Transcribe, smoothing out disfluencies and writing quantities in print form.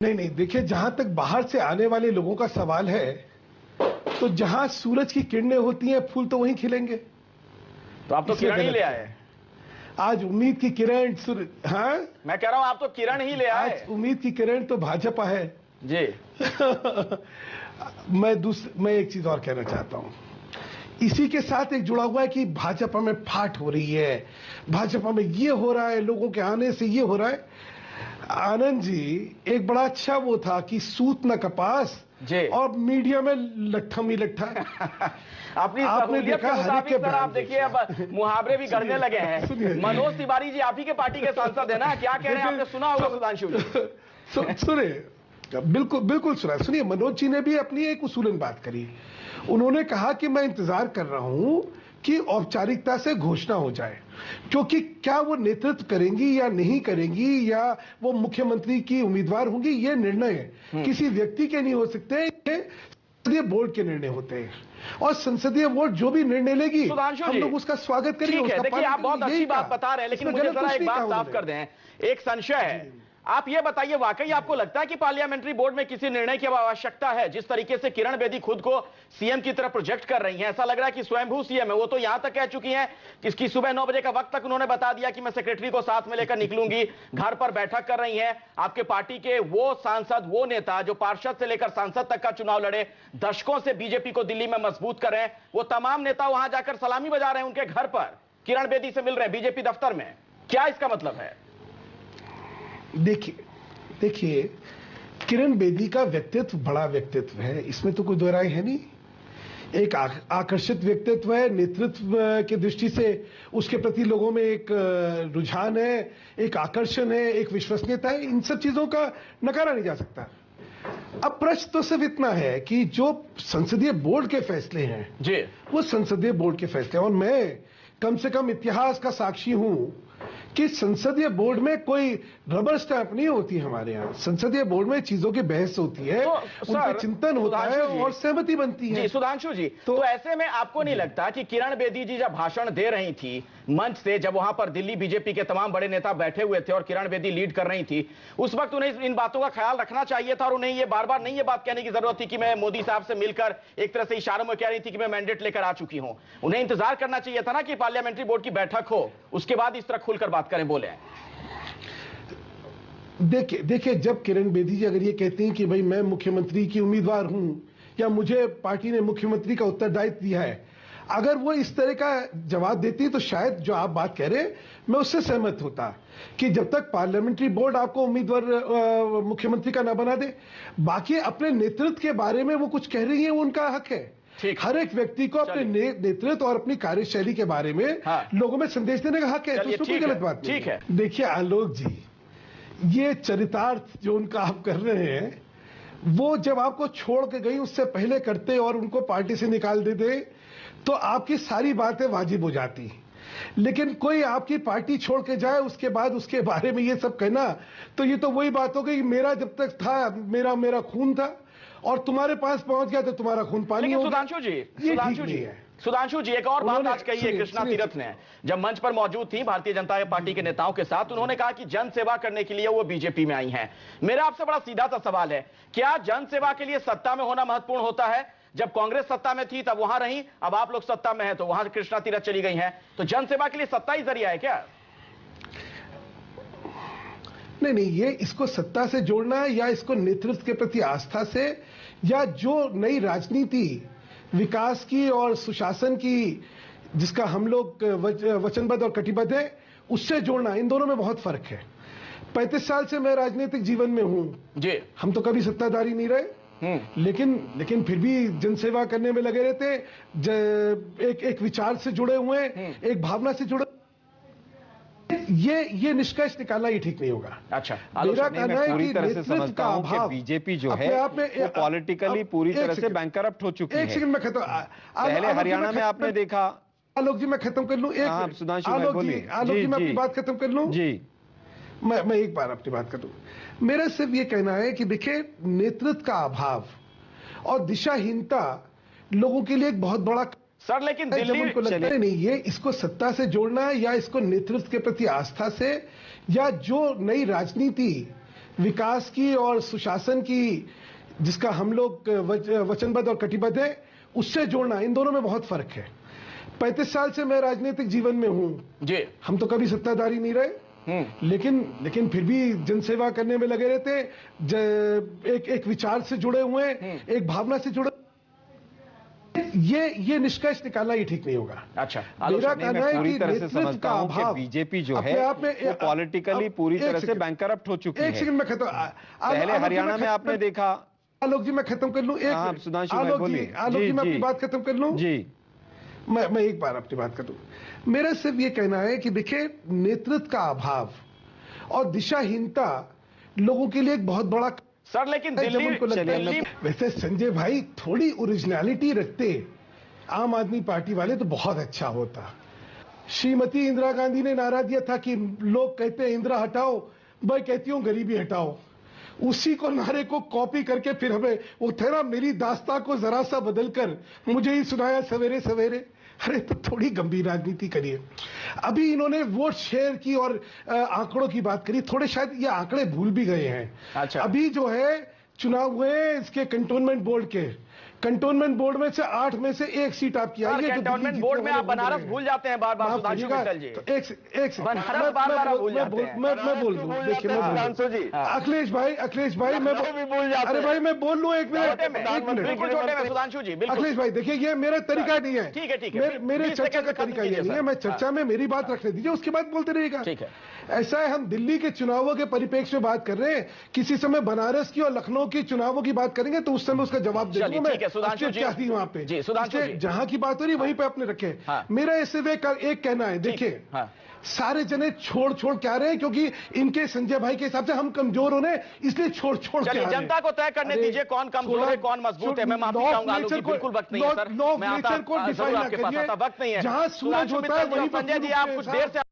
नहीं नहीं, देखिए, जहां तक बाहर से आने वाले लोगों का सवाल है, तो जहां सूरज की किरणें होती हैं फूल तो वहीं खिलेंगे। तो आप तो किरण ही ले आए आज। उम्मीद की किरण हाँ, मैं कह रहा हूं आप तो किरण ही ले आए। आज उम्मीद की किरण तो भाजपा है जी। मैं एक चीज और कहना चाहता हूं, इसी के साथ एक जुड़ा हुआ है कि भाजपा में फाट हो रही है, भाजपा में ये हो रहा है, लोगों के आने से ये हो रहा है। आनंद जी, एक बड़ा अच्छा वो था कि सूत न कपास जी, और मीडिया में लट्ठा मी लट्ठा। आपने देखा सर, आप देखिए अब मुहावरे भी गढ़ने लगे हैं। मनोज तिवारी जी आप ही के पार्टी के सांसद है ना, क्या कह रहे हैं आपने सुना होगा सुधांशु जी। सुने, बिल्कुल बिल्कुल सुना। सुनिए, मनोज जी ने भी अपनी एक उसूलन बात करी। उन्होंने कहा कि मैं इंतजार कर रहा हूं कि औपचारिकता से घोषणा हो जाए, क्योंकि क्या वो नेतृत्व करेंगी या नहीं करेंगी, या वो मुख्यमंत्री की उम्मीदवार होंगी, ये निर्णय किसी व्यक्ति के नहीं हो सकते, ये संसदीय बोर्ड के निर्णय होते हैं। और संसदीय बोर्ड जो भी निर्णय लेगी हम लोग उसका स्वागत करेंगे। ठीक है, देखिए आप बहुत अच्छी बात बता रहे हैं, लेकिन मुझे जरा एक बात साफ कर दें। एक संशय है, आप ये बताइए, वाकई आपको लगता है कि पार्लियामेंट्री बोर्ड में किसी निर्णय की आवश्यकता है? जिस तरीके से किरण बेदी खुद को सीएम की तरफ प्रोजेक्ट कर रही हैं, ऐसा लग रहा है कि स्वयंभू सीएम है। वो तो यहां तक कह चुकी हैं कि इसकी सुबह 9 बजे का वक्त तक उन्होंने बता दिया कि मैं सेक्रेटरी को साथ में लेकर निकलूंगी। घर पर बैठक कर रही हैं। आपके पार्टी के वो सांसद, वो नेता जो पार्षद से लेकर सांसद तक का चुनाव लड़े, दशकों से बीजेपी को दिल्ली में मजबूत कर रहे हैं, वो तमाम नेता वहां जाकर सलामी बजा रहे हैं उनके घर पर, किरण बेदी से मिल रहे हैं बीजेपी दफ्तर में। क्या इसका मतलब है? देखिए, किरण बेदी का व्यक्तित्व बड़ा व्यक्तित्व है, इसमें तो कोई दो राय है नहीं। एक आकर्षित व्यक्तित्व है, नेतृत्व की दृष्टि से उसके प्रति लोगों में एक रुझान है, एक आकर्षण है, एक विश्वसनीयता है। इन सब चीजों का नकारा नहीं जा सकता। अब प्रश्न तो सिर्फ इतना है कि जो संसदीय बोर्ड के फैसले हैं जी, वो संसदीय बोर्ड के फैसले, और मैं कम से कम इतिहास का साक्षी हूं कि संसदीय बोर्ड में कोई रबर स्टैंप नहीं होती। हमारे यहाँ संसदीय बोर्ड में चीजों की बहस होती है, उनका चिंतन होता है और सहमति बनती है। जी सुधांशु जी, तो ऐसे में आपको नहीं लगता कि किरण बेदी जी जब भाषण दे रही थी मंच से, जब वहां पर दिल्ली बीजेपी के तमाम बड़े नेता बैठे हुए थे और किरण बेदी लीड कर रही थी, उस वक्त उन्हें इन बातों का ख्याल रखना चाहिए था और उन्हें ये बार बार नहीं ये बात कहने की जरूरत थी कि मैं मोदी साहब से मिलकर, एक तरह से इशारों में कह रही थी कि मैं मैंडेट लेकर आ चुकी हूं। उन्हें इंतजार करना चाहिए था ना कि पार्लियामेंट्री बोर्ड की बैठक हो, उसके बाद इस तरह खुलकर बात करें, बोले। देखिए, जब किरण बेदी जी अगर ये कहती हैं कि भाई मैं मुख्यमंत्री की उम्मीदवार हूं, या मुझे पार्टी ने मुख्यमंत्री का उत्तरदायित्व दिया है, अगर वो इस तरह का जवाब देती तो शायद जो आप बात कह रहे हैं मैं उससे सहमत होता कि जब तक पार्लियामेंट्री बोर्ड आपको उम्मीदवार मुख्यमंत्री का ना बना दे, बाकी अपने नेतृत्व के बारे में वो कुछ कह रही है, वो उनका हक है। हर एक व्यक्ति को अपने नेतृत्व और अपनी कार्यशैली के बारे में लोगों में संदेश देने का हक है, तो उसमें कोई गलत बात नहीं है। देखिए आलोक जी, ये चरितार्थ जो उनका आप कर रहे हैं, वो जब आपको छोड़ के गई उससे पहले करते और उनको पार्टी से निकाल देते तो आपकी सारी बातें वाजिब हो जाती। लेकिन कोई आपकी पार्टी छोड़ के जाए उसके बाद उसके बारे में ये सब कहना, तो ये तो वही बात हो गई, मेरा जब तक था मेरा खून था और तुम्हारे पास पहुंच गया तो तुम्हारा खून पानी हो गया। सुधांशु जी, एक और बात आज कही है कृष्णा तीरथ ने, जब मंच पर मौजूद थी भारतीय जनता पार्टी के नेताओं के साथ, उन्होंने कहा कि जन सेवा करने के लिए वो बीजेपी में आई हैं। मेरा आपसे बड़ा सीधा सा सवाल है, क्या जन सेवा के लिए सत्ता में होना महत्वपूर्ण होता है? जब कांग्रेस सत्ता में थी तब वहां रही, अब आप लोग सत्ता में हैं तो वहां कृष्णा तीरथ चली गई हैं, तो जन सेवा के लिए सत्ता ही जरिया है क्या? नहीं, ये इसको सत्ता से जोड़ना है या इसको नेतृत्व के प्रति आस्था से, या जो नई राजनीति विकास की और सुशासन की जिसका हम लोग वचनबद्ध और कटिबद्ध है, उससे जोड़ना, इन दोनों में बहुत फर्क है। 35 साल से मैं राजनीतिक जीवन में हूं जी, हम तो कभी सत्ताधारी नहीं रहे, लेकिन फिर भी जनसेवा करने में लगे रहते, एक विचार से जुड़े हुए, एक भावना से जुड़े। ये निष्कर्ष निकालना ही ठीक नहीं होगा। अच्छा, मेरा कहना है पूरी तरह से समझता हूं कि बीजेपी जो है वो पॉलिटिकली पूरी तरह से बैंकरप्ट हो चुकी है। एक सेकंड में खत्म, पहले हरियाणा में आपने देखा। आलोक जी मैं खत्म कर लूं, आलोक जी मैं अपनी बात खत्म कर लूं जी, मैं एक बार अपनी बात कर दूं। मेरा सिर्फ ये कहना है कि देखिए, नेतृत्व का अभाव और दिशाहीनता लोगों के लिए एक बहुत बड़ा सर, लेकिन दिल्ली उनको लगता है नहीं, ये इसको सत्ता से जोड़ना है या इसको नेतृत्व के प्रति आस्था से, या जो नई राजनीति विकास की और सुशासन की जिसका हम लोग वचनबद्ध और कटिबद्ध है, उससे जोड़ना, इन दोनों में बहुत फर्क है। 35 साल से मैं राजनीतिक जीवन में हूं जी। हम तो कभी सत्ताधारी नहीं रहे, लेकिन फिर भी जनसेवा करने में लगे रहते, एक विचार से जुड़े हुए, एक भावना से जुड़े। ये निष्कर्ष निकालना ही ठीक नहीं होगा। अच्छा, मेरा कहना है पूरी तरह से समझता हूं कि बीजेपी जो है वो पॉलिटिकली पूरी तरह से बैंकरप्ट हो चुकी है। एक सेकंड में खत्म। पहले हरियाणा में आपने देखा। आलोक जी मैं खत्म कर लूं, एक सुधांशु आलोक जी मैं अपनी बात खत्म कर लूं जी। मैं एक बार अपनी बात कर दूं। मेरा सिर्फ ये कहना है कि देखिए, नेतृत्व का अभाव और दिशाहीनता लोगों के लिए एक बहुत बड़ा सर, लेकिन दिल्ली वैसे संजय भाई थोड़ी ओरिजिनलिटी रखते आम आदमी पार्टी वाले तो बहुत अच्छा होता। श्रीमती इंदिरा गांधी ने नारा दिया था कि लोग कहते हैं इंदिरा हटाओ, मैं कहती हूं गरीबी हटाओ। उसी को नारे को कॉपी करके फिर हमें वो थे ना, मेरी दास्तां को जरा सा बदलकर मुझे ही सुनाया सवेरे सवेरे। अरे तो थोड़ी गंभीर राजनीति करिए। अभी इन्होंने वोट शेयर की और आंकड़ों की बात करी, थोड़े शायद ये आंकड़े भूल भी गए हैं। अच्छा। अभी जो है चुनाव हुए इसके कंटोनमेंट बोर्ड के, कंटोनमेंट बोर्ड में से 8 में से 1 सीट आपकी आई है। कंटोनमेंट बोर्ड में आप बनारस भूल जाते हैं बार-बार सुधांशु मित्तल जी। एक बनारस बार-बार भूल जाते हैं। मैं बोल दूं, देखिए सुधांशु जी, अखिलेश भाई मैं भूल जाते हैं। अरे भाई मैं बोल लूं, एक मिनट बिल्कुल छोटे में सुधांशु जी, बिल्कुल। अखिलेश भाई देखिए, ये मेरा तरीका नहीं है। ठीक है मेरे चर्चा का तरीका ये नहीं है। मैं चर्चा में मेरी बात रखने दीजिए, उसके बाद बोलते रहिएगा। ठीक है। ऐसा है, हम दिल्ली के चुनावों के परिप्रेक्ष्य में बात कर रहे हैं, किसी समय बनारस की और लखनऊ की चुनावों की बात करेंगे तो उस समय उसका जवाब दे दूंगा मैं। सुधांशु जी क्या थी वहां पे जी, सुधांशु जी जहां की बात हो रही वहीं पे आपने रखे। मेरा ऐसे एक कहना है, देखिए सारे जने छोड़ क्या रहे हैं, क्योंकि इनके संजय भाई के हिसाब से हम कमजोर होने, इसलिए छोड़ चलिए जनता को तय करने दीजिए कौन कमजोर है कौन मजबूत है। मैं माफी चाहूंगा आलोक जी, बिल्कुल वक्त नहीं है सर, मैं आता जरूर आपके पास आता, वक्त नहीं है। जहां सूरज होता है वहीं संजय जी आप कुछ देर से